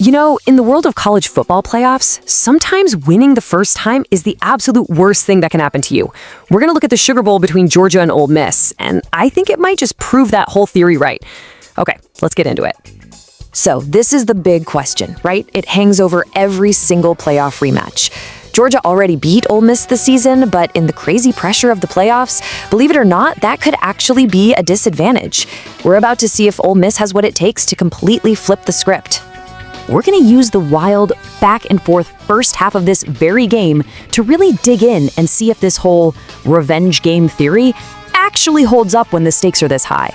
You know, in the world of college football playoffs, sometimes winning the first time is the absolute worst thing that can happen to you. We're going to look at the Sugar Bowl between Georgia and Ole Miss, and I think it might just prove that whole theory right. Okay, let's get into it. So this is the big question, right? It hangs over every single playoff rematch. Georgia already beat Ole Miss this season, but in the crazy pressure of the playoffs, believe it or not, that could actually be a disadvantage. We're about to see if Ole Miss has what it takes to completely flip the script. We're going to use the wild back and forth first half of this very game to really dig in and see if this whole revenge game theory actually holds up when the stakes are this high.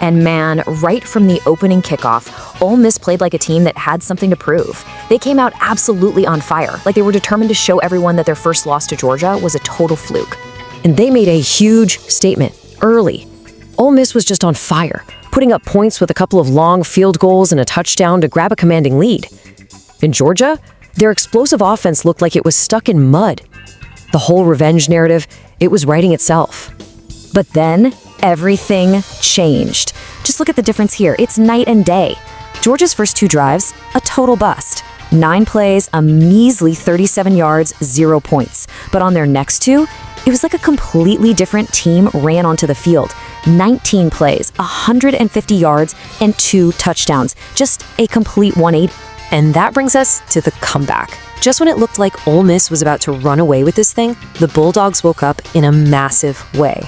And man, right from the opening kickoff, Ole Miss played like a team that had something to prove. They came out absolutely on fire, like they were determined to show everyone that their first loss to Georgia was a total fluke. And they made a huge statement early. Ole Miss was just on fire, putting up points with a couple of long field goals and a touchdown to grab a commanding lead. In Georgia, their explosive offense looked like it was stuck in mud. The whole revenge narrative, it was writing itself. But then, everything changed. Just look at the difference here. It's night and day. Georgia's first 2 drives, a total bust. 9 plays, a measly 37 yards, 0 points. But on their next 2, it was like a completely different team ran onto the field. 19 plays, 150 yards, and 2 touchdowns. Just a complete 180. And that brings us to the comeback. Just when it looked like Ole Miss was about to run away with this thing, the Bulldogs woke up in a massive way.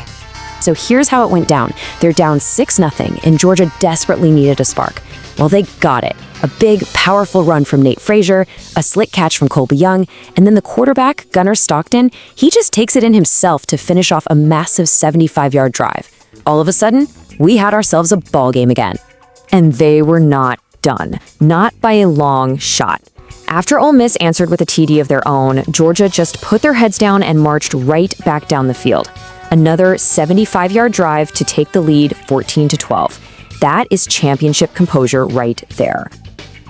So here's how it went down. They're down 6-0, and Georgia desperately needed a spark. Well, they got it. A big, powerful run from Nate Frazier, a slick catch from Colby Young, and then the quarterback, Gunner Stockton, he just takes it in himself to finish off a massive 75-yard drive. All of a sudden, we had ourselves a ball game again. And they were not done. Not by a long shot. After Ole Miss answered with a TD of their own, Georgia just put their heads down and marched right back down the field. Another 75-yard drive to take the lead 14-12. That is championship composure right there.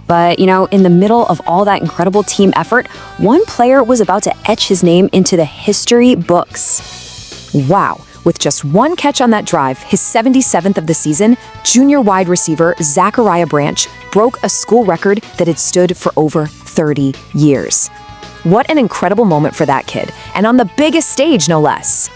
But, you know, in the middle of all that incredible team effort, one player was about to etch his name into the history books. Wow. With just 1 catch on that drive, his 77th of the season, junior wide receiver Zachariah Branch broke a school record that had stood for over 30 years. What an incredible moment for that kid, and on the biggest stage, no less.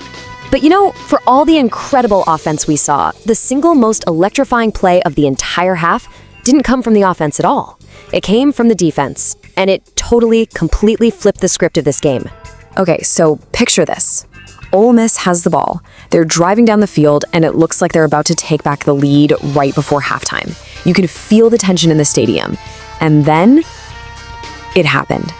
But you know, for all the incredible offense we saw, the single most electrifying play of the entire half didn't come from the offense at all. It came from the defense, and it totally, completely flipped the script of this game. Okay, so picture this. Ole Miss has the ball. They're driving down the field, and it looks like they're about to take back the lead right before halftime. You can feel the tension in the stadium. And then, it happened.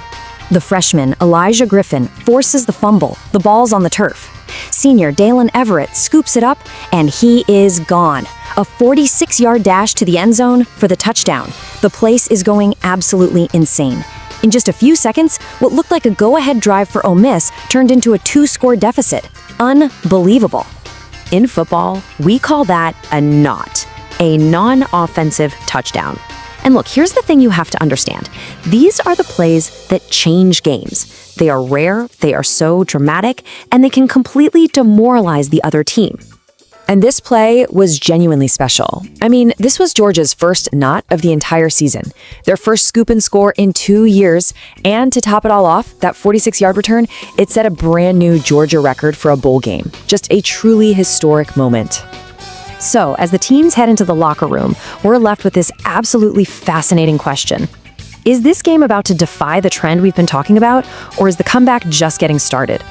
The freshman, Elijah Griffin, forces the fumble. The ball's on the turf. Senior Daylen Everette scoops it up, and he is gone. A 46-yard dash to the end zone for the touchdown. The place is going absolutely insane. In just a few seconds, what looked like a go-ahead drive for Ole Miss turned into a 2-score deficit. Unbelievable. In football, we call that a non-offensive touchdown. And look, here's the thing you have to understand. These are the plays that change games. They are rare, they are so dramatic, and they can completely demoralize the other team. And this play was genuinely special. I mean, this was Georgia's first knot of the entire season, their first scoop and score in 2 years, and to top it all off, that 46-yard return, it set a brand new Georgia record for a bowl game. Just a truly historic moment. So, as the teams head into the locker room, we're left with this absolutely fascinating question. Is this game about to defy the trend we've been talking about, or is the comeback just getting started?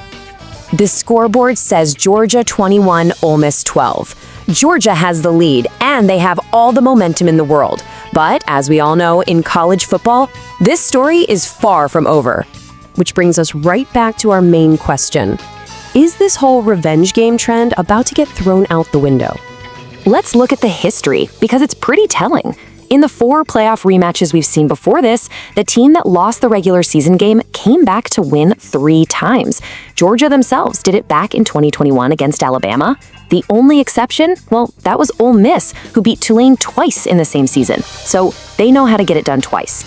The scoreboard says Georgia 21, Ole Miss 12. Georgia has the lead, and they have all the momentum in the world. But, as we all know, in college football, this story is far from over. Which brings us right back to our main question. Is this whole revenge game trend about to get thrown out the window? Let's look at the history, because it's pretty telling. In the 4 playoff rematches we've seen before this, the team that lost the regular season game came back to win 3 times. Georgia themselves did it back in 2021 against Alabama. The only exception, well, that was Ole Miss, who beat Tulane twice in the same season. So they know how to get it done twice.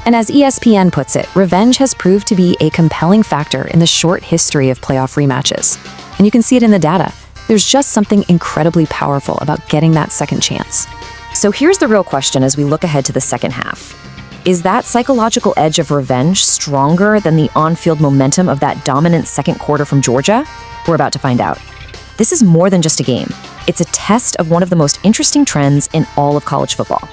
And as ESPN puts it, revenge has proved to be a compelling factor in the short history of playoff rematches. And you can see it in the data. There's just something incredibly powerful about getting that second chance. So here's the real question as we look ahead to the second half. Is that psychological edge of revenge stronger than the on-field momentum of that dominant second quarter from Georgia? We're about to find out. This is more than just a game. It's a test of one of the most interesting trends in all of college football.